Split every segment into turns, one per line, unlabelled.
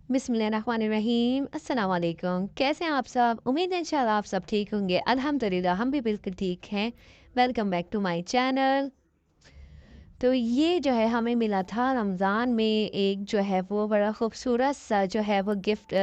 बिस्मिल्लाहिर्रहमानिर्रहीम अस्सलाम वालेकुम। कैसे हैं आप सब? उम्मीद है इंशाल्लाह आप सब ठीक होंगे। अल्हम्दुलिल्लाह हम भी बिल्कुल ठीक हैं। Welcome back to my channel. तो ये जो है हमें मिला था रमज़ान में एक जो है वो बड़ा खूबसूरत सा जो है वो गिफ्ट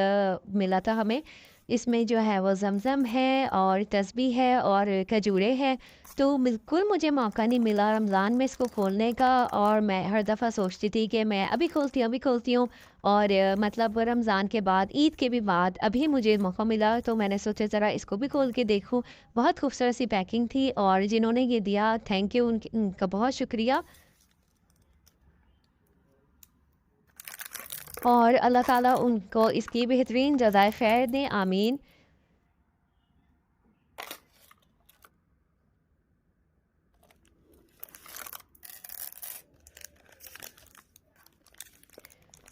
मिला था हमें। इसमें जो है वो ज़मज़म है और तस्बीह है और खजूरें हैं। तो बिल्कुल मुझे मौका नहीं मिला रमज़ान में इसको खोलने का और मैं हर दफ़ा सोचती थी कि मैं अभी खोलती हूँ, अभी खोलती हूँ और मतलब रमज़ान के बाद, ईद के भी बाद अभी मुझे मौका मिला तो मैंने सोचा ज़रा इसको भी खोल के देखूँ। बहुत खूबसूरत सी पैकिंग थी और जिन्होंने ये दिया थैंक यू उनका बहुत शुक्रिया। और अल्लाह ताला उनको इसकी बेहतरीन जज़ाए ख़ैर दें, आमीन।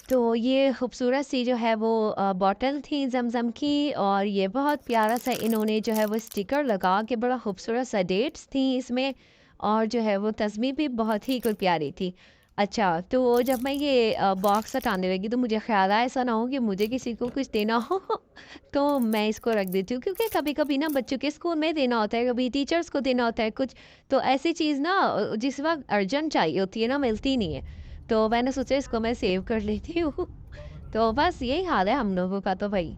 तो ये खूबसूरत सी जो है वो बॉटल थी ज़मज़म की और ये बहुत प्यारा सा इन्होंने जो है वो स्टिकर लगा के बड़ा खूबसूरत सा डेट्स थी इसमें और जो है वो तस्वीर भी बहुत ही कुछ प्यारी थी। अच्छा, तो जब मैं ये बॉक्स हटाने लगी तो मुझे ख़्याल आया ऐसा ना हो कि मुझे किसी को कुछ देना हो तो मैं इसको रख देती हूँ क्योंकि कभी-कभी ना बच्चों के स्कूल में देना होता है, कभी टीचर्स को देना होता है कुछ, तो ऐसी चीज़ ना जिस वक़्त अर्जेंट चाहिए होती है ना मिलती नहीं है। तो मैंने सोचा इसको मैं सेव कर लेती हूँ। तो बस यही हाल है हम लोगों का तो भई।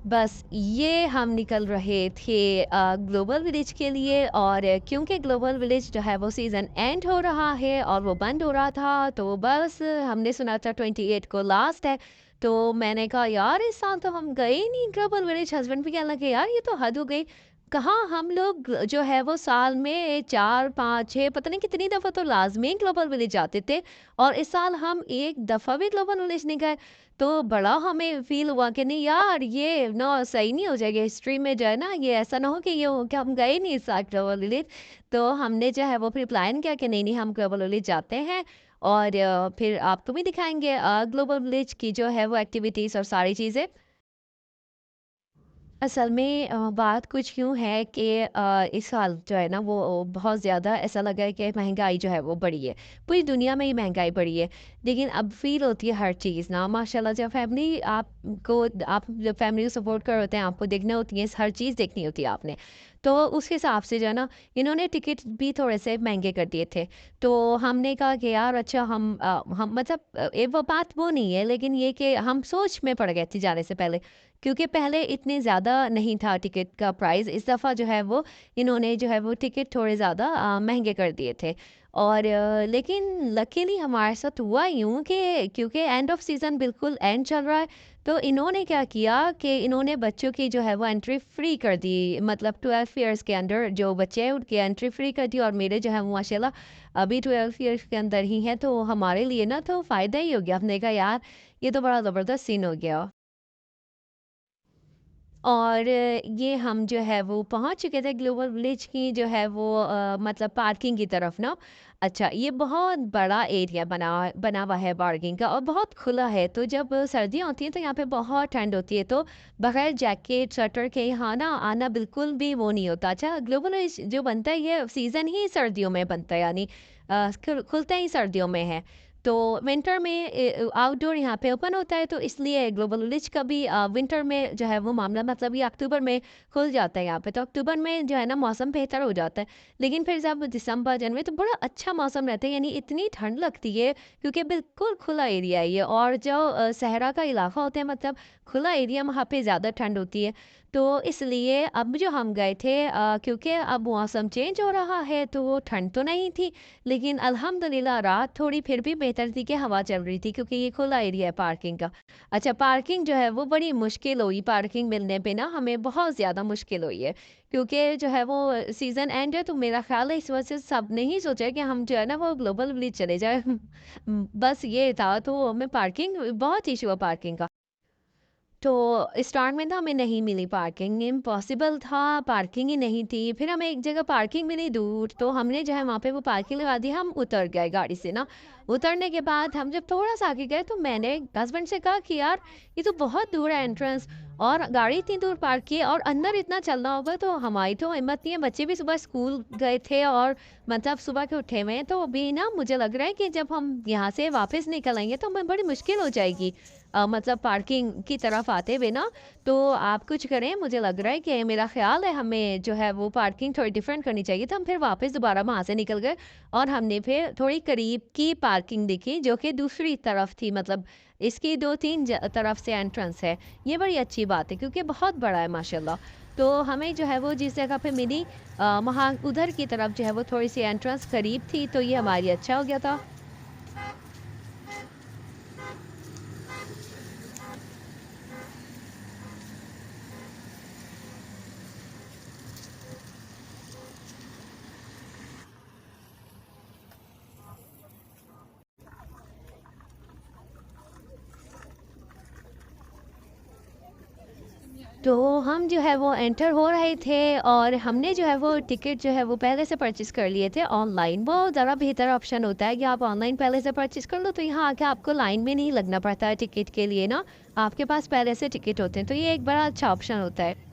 बस ये हम निकल रहे थे ग्लोबल विलेज के लिए और क्योंकि ग्लोबल विलेज जो है वो सीज़न एंड हो रहा है और वो बंद हो रहा था, तो बस हमने सुना था 28 को लास्ट है। तो मैंने कहा यार इस साल तो हम गए ही नहीं ग्लोबल विलेज। हस्बैंड भी कहने लगे यार ये तो हद हो गई। कहाँ हम लोग जो है वो साल में 4, 5, 6 पता नहीं कितनी दफ़ा तो लाज़मी ग्लोबल विलेज जाते थे और इस साल हम एक दफ़ा भी ग्लोबल विलेज नहीं गए। तो बड़ा हमें फ़ील हुआ कि नहीं यार ये ना सही नहीं हो जाएगा हिस्ट्री में जो है ना ये ऐसा ना हो कि ये हो कि हम गए नहीं इस साल ग्लोबल विलेज। तो हमने जो है वो फिर प्लान किया कि नहीं हम ग्लोबल विलेज जाते हैं और फिर आपको भी दिखाएंगे ग्लोबल विलेज की जो है वो एक्टिविटीज़ और सारी चीज़ें। असल में बात कुछ यूँ है कि इस साल जो है ना वो बहुत ज़्यादा ऐसा लगा है कि महंगाई जो है वो बढ़ी है। पूरी दुनिया में ही महंगाई बढ़ी है। लेकिन अब फ़ील होती है हर चीज़ ना माशाल्लाह जब फैमिली आपको आप जब फैमिली को सपोर्ट कर होते हैं, आपको देखना होती है, हर चीज़ देखनी होती है आपने। तो उस हिसाब से जो है ना इन्होंने टिकट भी थोड़े से महँगे कर दिए थे। तो हमने कहा कि यार अच्छा हम मतलब वो बात वो नहीं है लेकिन ये कि हम सोच में पड़ गए थे जाने से पहले। क्योंकि पहले इतने ज़्यादा नहीं था टिकट का प्राइस, इस दफ़ा जो है वो इन्होंने जो है वो टिकट थोड़े ज़्यादा महँगे कर दिए थे। और लेकिन लकीली हमारे साथ हुआ यूँ कि क्योंकि एंड ऑफ सीज़न बिल्कुल एंड चल रहा है, तो इन्होंने क्या किया कि इन्होंने बच्चों की जो है वो एंट्री फ्री कर दी। मतलब 12 इयर्स के अंडर जो बच्चे हैं उनकी एंट्री फ्री कर दी और मेरे जो है वो माशाल्लाह अभी 12 इयर्स के अंदर ही हैं, तो हमारे लिए ना तो फ़ायदा ही हो गया। हमने कहा यार ये तो बड़ा ज़बरदस्त सीन हो गया। और ये हम जो है वो पहुँच चुके थे ग्लोबल विलेज की जो है वो मतलब पार्किंग की तरफ ना। अच्छा ये बहुत बड़ा एरिया बना हुआ है पार्किंग का और बहुत खुला है। तो जब सर्दियाँ होती हैं तो यहाँ पे बहुत ठंड होती है तो बगैर जैकेट स्वेटर के यहाँ ना आना बिल्कुल भी वो नहीं होता। अच्छा ग्लोबल विलेज जो बनता है ये सीज़न ही सर्दियों में बनता है यानी खुलते ही सर्दियों में है। तो विंटर में आउटडोर यहाँ पे ओपन होता है तो इसलिए ग्लोबल विलेज का भी विंटर में जो है वो मामला मतलब ये अक्टूबर में खुल जाता है यहाँ पे। तो अक्टूबर में जो है ना मौसम बेहतर हो जाता है। लेकिन फिर जब दिसंबर जनवरी तो बड़ा अच्छा मौसम रहता है यानी इतनी ठंड लगती है क्योंकि बिल्कुल खुला एरिया है ये और जो सहरा का इलाका होता है मतलब खुला एरिया वहाँ पे ज़्यादा ठंड होती है। तो इसलिए अब जो हम गए थे क्योंकि अब मौसम चेंज हो रहा है तो वो ठंड तो नहीं थी लेकिन अल्हम्दुलिल्लाह रात थोड़ी फिर भी बेहतर थी कि हवा चल रही थी क्योंकि ये खुला एरिया है पार्किंग का। अच्छा पार्किंग जो है वो बड़ी मुश्किल हुई पार्किंग मिलने पे ना हमें बहुत ज़्यादा मुश्किल हुई है क्योंकि जो है वो सीज़न एंड है तो मेरा ख़्याल है इस वजह से सबने ही सोचा है कि हम जो है ना वो ग्लोबल विलेज चले जाए। बस ये था तो हमें पार्किंग बहुत इशू हुआ पार्किंग का। तो स्टार्ट में तो हमें नहीं मिली पार्किंग, इम्पॉसिबल था, पार्किंग ही नहीं थी। फिर हमें एक जगह पार्किंग मिली दूर, तो हमने जो है वहाँ पे वो पार्किंग लगा दी, हम उतर गए गाड़ी से ना। उतरने के बाद हम जब थोड़ा-सा आगे गए तो मैंने हस्बैंड से कहा कि यार ये तो बहुत दूर है एंट्रेंस और गाड़ी इतनी दूर पार्क की और अंदर इतना चलना होगा, तो हमारी तो हिम्मत नहीं है। बच्चे भी सुबह स्कूल गए थे और मतलब सुबह के उठे हुए हैं, तो अभी ना मुझे लग रहा है कि जब हम यहाँ से वापस निकलेंगे तो हमें बड़ी मुश्किल हो जाएगी मतलब पार्किंग की तरफ आते हुए ना। तो आप कुछ करें, मुझे लग रहा है कि मेरा ख्याल है हमें जो है वो पार्किंग थोड़ी डिफरेंट करनी चाहिए। तो हम फिर वापस दोबारा वहाँ से निकल गए और हमने फिर थोड़ी करीब की पार्किंग देखी जो कि दूसरी तरफ थी, मतलब इसकी 2-3 तरफ से एंट्रेंस है। ये बड़ी अच्छी बात है क्योंकि बहुत बड़ा है माशाल्लाह। तो हमें जो है वो जिस जगह पे मिली वहाँ उधर की तरफ जो है वो थोड़ी सी एंट्रेंस करीब थी, तो ये हमारी अच्छा हो गया था। तो हम जो है वो एंटर हो रहे थे और हमने जो है वो टिकट जो है वो पहले से परचेज़ कर लिए थे ऑनलाइन। वो ज़रा बेहतर ऑप्शन होता है कि आप ऑनलाइन पहले से परचेज़ कर लो, तो यहाँ आके आपको लाइन में नहीं लगना पड़ता है टिकट के लिए ना, आपके पास पहले से टिकट होते हैं, तो ये एक बड़ा अच्छा ऑप्शन होता है।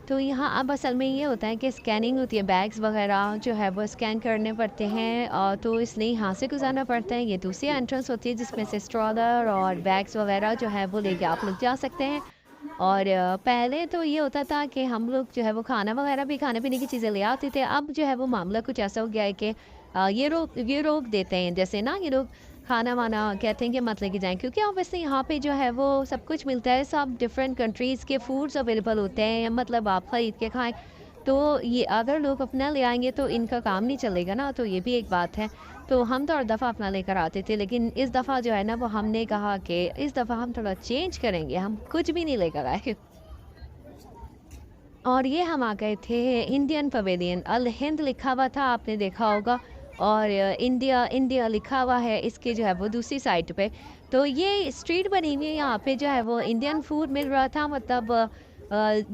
तो यहाँ अब असल में ये होता है कि स्कैनिंग होती है, बैग्स वगैरह जो है वो स्कैन करने पड़ते हैं और तो इसलिए यहाँ से गुजारना पड़ता है। ये दूसरी एंट्रेंस होती है जिसमें से स्ट्रॉलर और बैग्स वगैरह जो है वो लेके आप लोग जा सकते हैं। और पहले तो ये होता था कि हम लोग जो है वो खाना वगैरह भी खाने पीने की चीज़ें ले आते थे। अब जो है वो मामला कुछ ऐसा हो गया है कि ये रोक देते हैं, जैसे ना ये लोग खाना वाना कहते हैं कि मत लेके जाएं, क्योंकि ऑब्वियसली यहाँ पे जो है वो सब कुछ मिलता है, सब डिफरेंट कंट्रीज़ के फूड्स अवेलेबल होते हैं, मतलब आप खरीद के खाएं। तो ये अगर लोग अपना ले आएंगे तो इनका काम नहीं चलेगा ना, तो ये भी एक बात है। तो हम तो हर दफ़ा अपना लेकर आते थे, लेकिन इस दफ़ा जो है ना वो हमने कहा कि इस दफ़ा हम थोड़ा चेंज करेंगे, हम कुछ भी नहीं लेकर आए। और ये हम आ गए थे इंडियन पवेलियन, अल हिंद लिखा हुआ था, आपने देखा होगा। और इंडिया इंडिया लिखा हुआ है इसके जो है वो दूसरी साइड पे। तो ये स्ट्रीट बनी हुई है, यहाँ पे जो है वो इंडियन फूड मिल रहा था, मतलब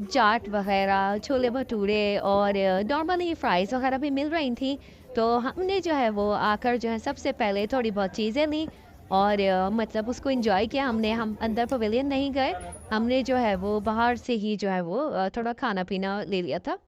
चाट वगैरह, छोले भटूरे और नॉर्मली फ्राइज़ वगैरह भी मिल रही थी। तो हमने जो है वो आकर जो है सबसे पहले थोड़ी बहुत चीज़ें ली और मतलब उसको एंजॉय किया हमने। हम अंदर पवेलियन नहीं गए, हमने जो है वो बाहर से ही जो है वो थोड़ा खाना-पीना ले लिया था।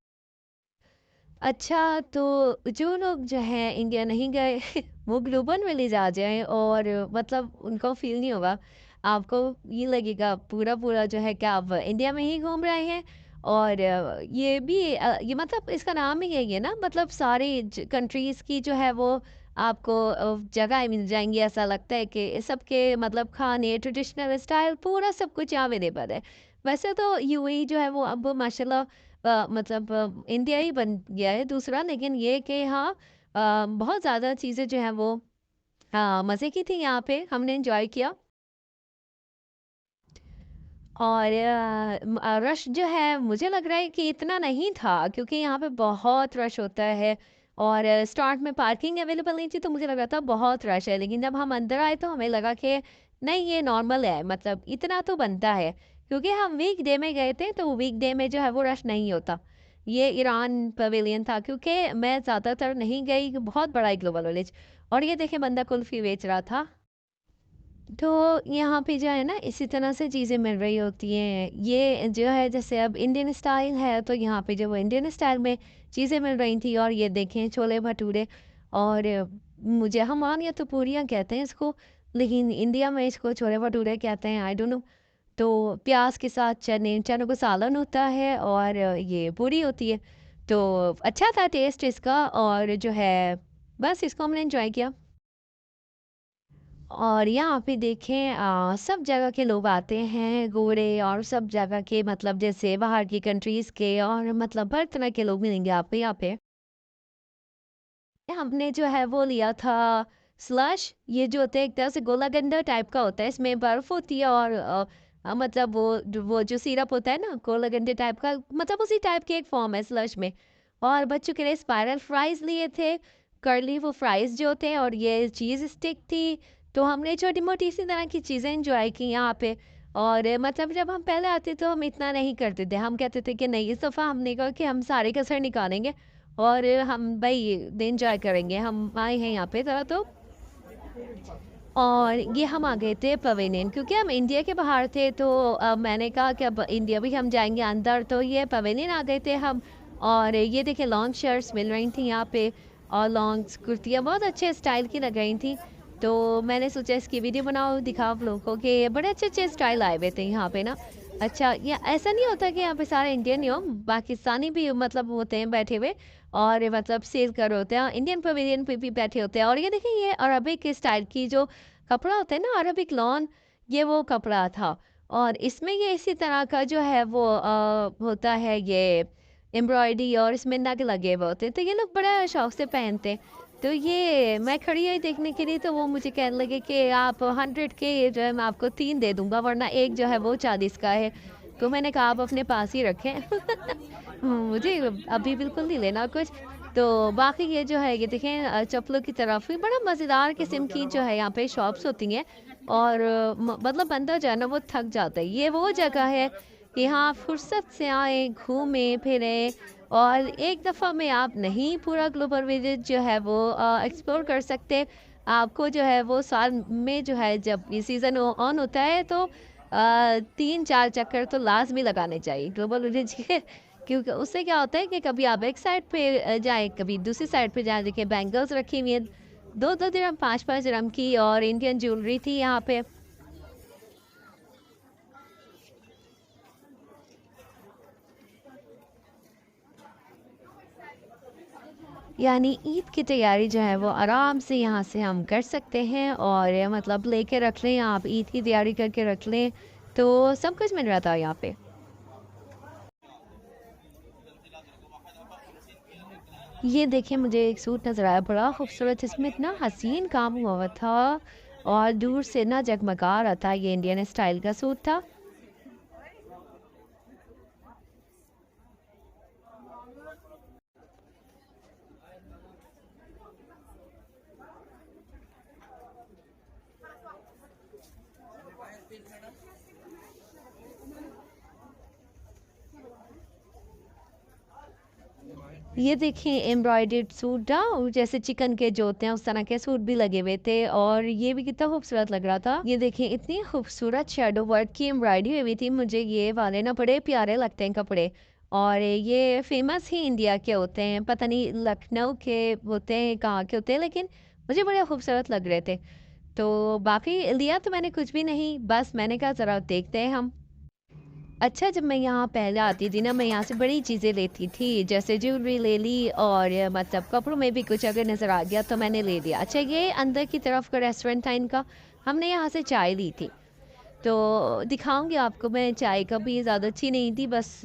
अच्छा, तो जो लोग जो हैं इंडिया नहीं गए वो ग्लोबल विलेज आ जाएँ और मतलब उनको फ़ील नहीं होगा। आपको ये लगेगा पूरा-पूरा जो है कि आप इंडिया में ही घूम रहे हैं। और ये भी ये मतलब इसका नाम ही यही है ना, मतलब सारे कंट्रीज़ की जो है वो आपको जगह मिल जाएँगी। ऐसा लगता है कि सबके मतलब खाने, ट्रेडिशनल स्टाइल पूरा सब कुछ यहाँ अवेलेबल है। वैसे तो यूएई जो है वो अब माशाल्लाह मतलब इंडिया ही बन गया है दूसरा, लेकिन ये कि हाँ बहुत ज़्यादा चीज़ें जो हैं वो मज़े की थी यहाँ पे, हमने एंजॉय किया। और रश जो है मुझे लग रहा है कि इतना नहीं था, क्योंकि यहाँ पे बहुत रश होता है। और स्टार्ट में पार्किंग अवेलेबल नहीं थी तो मुझे लगा था बहुत रश है, लेकिन जब हम अंदर आए तो हमें लगा कि नहीं, ये नॉर्मल है, मतलब इतना तो बनता है, क्योंकि हम वीक डे में गए थे तो वीक डे में जो है वो रश नहीं होता। ये ईरान पवेलियन था, क्योंकि मैं ज़्यादातर नहीं गई, बहुत बड़ा है ग्लोबल विलेज। और ये देखे बंदा कुल्फ़ी बेच रहा था। तो यहाँ पे जो है ना इसी तरह से चीज़ें मिल रही होती हैं। ये जो है जैसे अब इंडियन स्टाइल है तो यहाँ पे जो वो इंडियन स्टाइल में चीज़ें मिल रही थी। और ये देखें छोले भटूरे और मुझे हमारे यहाँ तो पूरियाँ कहते हैं इसको, लेकिन इंडिया में इसको छोले भटूरे कहते हैं, आई डोंट नो। तो प्याज के साथ चने चनों का सालन होता है और ये पूरी होती है। तो अच्छा था टेस्ट इसका, और जो है बस इसको हमने एंजॉय किया। और यहाँ पे देखें सब जगह के लोग आते हैं, गोरे और सब जगह के, मतलब जैसे बाहर की कंट्रीज़ के, और मतलब हर तरह के लोग मिलेंगे आपको यहाँ पे। हमने जो है वो लिया था स्लश, ये जो होता है एक तरह से गोला गंडा टाइप का होता है, इसमें बर्फ होती है और मतलब वो जो सिरप होता है ना गोला गंडे टाइप का, मतलब उसी टाइप की एक फॉर्म है स्लश में। और बच्चों के लिए स्पाइरल फ्राइज़ लिए थे, कर्ली वो फ्राइज़ जो थे और ये चीज़ स्टिक थी। तो हमने छोटी-मोटी इसी तरह की चीज़ें एन्जॉय की यहाँ पे। और मतलब जब हम पहले आते तो हम इतना नहीं करते थे। हम कहते थे कि नहीं इस दफ़ा हमने कहा कि हम सारे कसर निकालेंगे और हम भई एन्जॉय करेंगे। हम आए हैं यहाँ पे ज़रा तो और ये हम आ गए थे पवेलियन क्योंकि हम इंडिया के बाहर थे तो मैंने कहा कि अब इंडिया भी हम जाएँगे अंदर तो ये पवेलियन आ गए थे हम और ये देखिए लॉन्ग शर्ट्स मिल रही थी यहाँ पे और लॉन्ग्स कुर्तियाँ बहुत अच्छे स्टाइल की लग रही थी। तो मैंने सोचा इसकी वीडियो बनाओ दिखाओ आप लोगों को कि बड़े अच्छे-अच्छे स्टाइल आए हुए थे यहाँ पे ना। अच्छा ये ऐसा नहीं होता कि यहाँ पे सारे इंडियन ही हो, पाकिस्तानी भी मतलब होते हैं बैठे हुए और मतलब सेल कर रहे होते हैं। इंडियन पवेलियन पे भी बैठे होते हैं और ये देखिए ये अरबिक स्टाइल की जो कपड़ा होता है ना अरबिक लॉन, ये वो कपड़ा था और इसमें ये इसी तरह का जो है वो होता है ये एम्ब्रॉयडरी और इसमें नग लगे हुए होते हैं, तो ये लोग बड़ा शौक से पहनते हैं। तो ये मैं खड़ी आई देखने के लिए तो वो मुझे कहने लगे कि आप 100 के जो है मैं आपको 3 दे दूँगा वरना एक जो है वो 40 का है। तो मैंने कहा आप अपने पास ही रखें। मुझे अभी बिल्कुल नहीं लेना कुछ। तो बाकी ये जो है ये देखें चप्पलों की तरफ भी बड़ा मज़ेदार किस्म की जो है यहाँ पे शॉप्स होती हैं और मतलब बंदा जो है ना वो थक जाता है। ये वो जगह है कि यहाँ फुर्सत से आए घूमें फिरें और एक दफ़ा में आप नहीं पूरा ग्लोबल विलेज जो है वो एक्सप्लोर कर सकते। आपको जो है वो साल में जो है जब ये सीज़न ऑन होता है तो 3-4 चक्कर तो लाज़मी लगाने चाहिए ग्लोबल विलेज के। क्योंकि उससे क्या होता है कि कभी आप एक साइड पे जाएँ, कभी दूसरी साइड पे जाएँ। देखिए बैंगल्स रखी हुई हैं, 2-2 दिरहम 5-5 दिरहम की और इंडियन ज्वेलरी थी यहाँ पे। यानी ईद की तैयारी जो है वो आराम से यहाँ से हम कर सकते हैं और मतलब लेके रख लें आप ईद की तैयारी करके रख लें, तो सब कुछ मिल रहा था यहाँ पे। ये देखिए मुझे एक सूट नज़र आया बड़ा खूबसूरत इसमें इतना हसीन काम हुआ हुआ था और दूर से ना जगमगा रहा था, ये इंडियन स्टाइल का सूट था। ये देखिए एम्ब्रॉयडर्ड सूट ना और जैसे चिकन के जो होते हैं उस तरह के सूट भी लगे हुए थे और ये भी कितना खूबसूरत लग रहा था। ये देखिए इतनी खूबसूरत शैडो वर्क की एम्ब्रॉयडरी हुई थी, मुझे ये वाले ना बड़े प्यारे लगते हैं कपड़े और ये फेमस ही इंडिया के होते हैं, पता नहीं लखनऊ के होते हैं कहाँ के होते हैं लेकिन मुझे बड़े खूबसूरत लग रहे थे। तो बाकी लिया तो मैंने कुछ भी नहीं, बस मैंने कहा ज़रा देखते हैं हम। अच्छा जब मैं यहाँ पहले आती थी ना मैं यहाँ से बड़ी चीज़ें लेती थी जैसे ज्वेलरी ले ली और मतलब कपड़ों में भी कुछ अगर नज़र आ गया तो मैंने ले लिया। अच्छा ये अंदर की तरफ का रेस्टोरेंट था इनका, हमने यहाँ से चाय ली थी तो दिखाऊंगी आपको। मैं चाय का भी ज़्यादा अच्छी नहीं थी, बस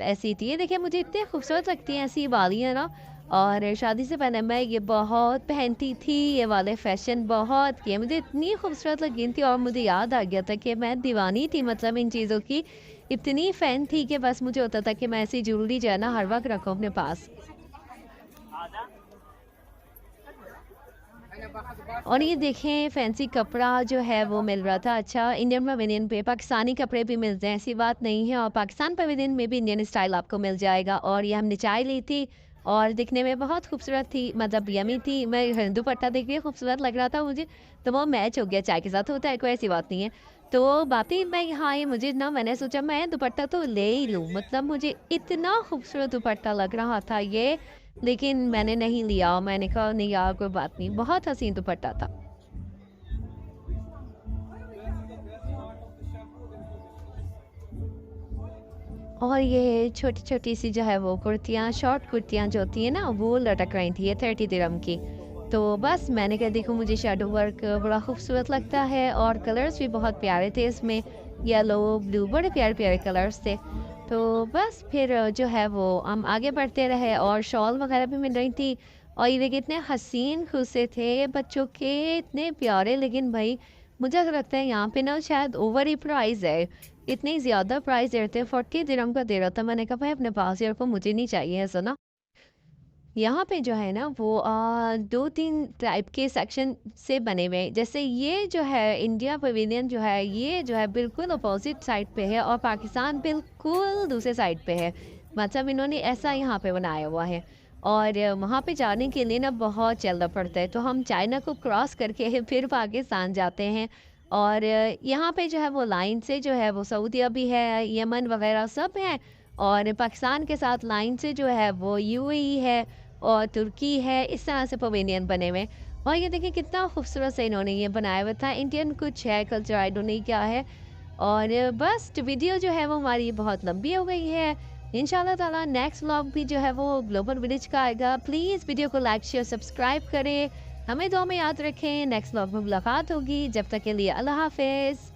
ऐसी थी। ये देखिए मुझे इतने खूबसूरत लगती हैं ऐसी वालियाँ ना और शादी से पहले मैं ये बहुत पहनती थी, ये वाले फैशन बहुत किए, मुझे इतनी खूबसूरत लगी थी और मुझे याद आ गया था कि मैं दीवानी थी मतलब इन चीज़ों की, इतनी फ़ैन थी कि बस मुझे होता था कि मैं ऐसी ज्वेलरी जो है ना हर वक्त रखूँ अपने पास। और ये देखें फैंसी कपड़ा जो है वो मिल रहा था। अच्छा इंडियन पवेलियन पे पाकिस्तानी कपड़े भी मिलते हैं ऐसी बात नहीं है और पाकिस्तान पवेलियन में भी इंडियन स्टाइल आपको मिल जाएगा और ये हमने चाय ली थी और दिखने में बहुत खूबसूरत थी मतलब यमी थी। मैं दुपट्टा देख के खूबसूरत लग रहा था मुझे, तो वो मैच हो गया चाय के साथ, होता है कोई ऐसी बात नहीं है। तो बातें मैं यहाँ आई मुझे ना मैंने सोचा मैं दुपट्टा तो ले ही लूँ, मतलब मुझे इतना खूबसूरत दुपट्टा लग रहा था ये, लेकिन मैंने नहीं लिया। मैंने कहा नहीं यार कोई बात नहीं, बहुत हसीन दुपट्टा था। और ये छोटी-छोटी सी जो है वो कुर्तियाँ, शॉर्ट कुर्तियाँ जो होती हैं ना वो लटक रही थी, ये 30 दिरहम की। तो बस मैंने कहा देखो मुझे शैडो वर्क बड़ा खूबसूरत लगता है और कलर्स भी बहुत प्यारे थे इसमें, येलो, ब्लू बड़े प्यारे-प्यारे कलर्स थे। तो बस फिर जो है वो हम आगे बढ़ते रहे और शॉल वगैरह भी मिल रही थी और ये देखिए इतने हसीन खुसे थे बच्चों के, इतने प्यारे, लेकिन भाई मुझे ऐसा लगता है यहाँ पे ना शायद ओवर ही प्राइस है। इतनी ज़्यादा प्राइस दे रहे थे, 40 दिरहम का दे रहा था। मैंने कहा भाई अपने पास ही रखो, मुझे नहीं चाहिए ऐसा ना। यहाँ पे जो है ना वो 2-3 टाइप के सेक्शन से बने हुए हैं। जैसे ये जो है इंडिया पवेलियन जो है, ये जो है बिल्कुल अपोज़िट साइड पे है और पाकिस्तान बिल्कुल दूसरे साइड पे है। मतलब इन्होंने ऐसा यहाँ पे बनाया हुआ है और वहाँ पे जाने के लिए ना बहुत चलना पड़ता है। तो हम चाइना को क्रॉस करके फिर पाकिस्तान जाते हैं और यहाँ पे जो है वो लाइन से जो है वो सऊदीया भी है, यमन वग़ैरह सब हैं और पाकिस्तान के साथ लाइन से जो है वो यूएई है और तुर्की है, इस तरह से पवेलियन बने हुए हैं। और ये देखिए कितना खूबसूरत से इन्होंने ये बनाया हुआ था, इंडियन कुछ है कल्चर, आई डोंट नो क्या है। और बस वीडियो जो है वो हमारी बहुत लंबी हो गई है। इंशाल्लाह ताला नेक्स्ट व्लॉग भी जो है वो ग्लोबल विलेज का आएगा। प्लीज़ वीडियो को लाइक, शेयर, सब्सक्राइब करें। हमें दुआ में याद रखें, नेक्स्ट व्लॉग में मुलाकात होगी। जब तक के लिए अल्लाह हाफ़िज़।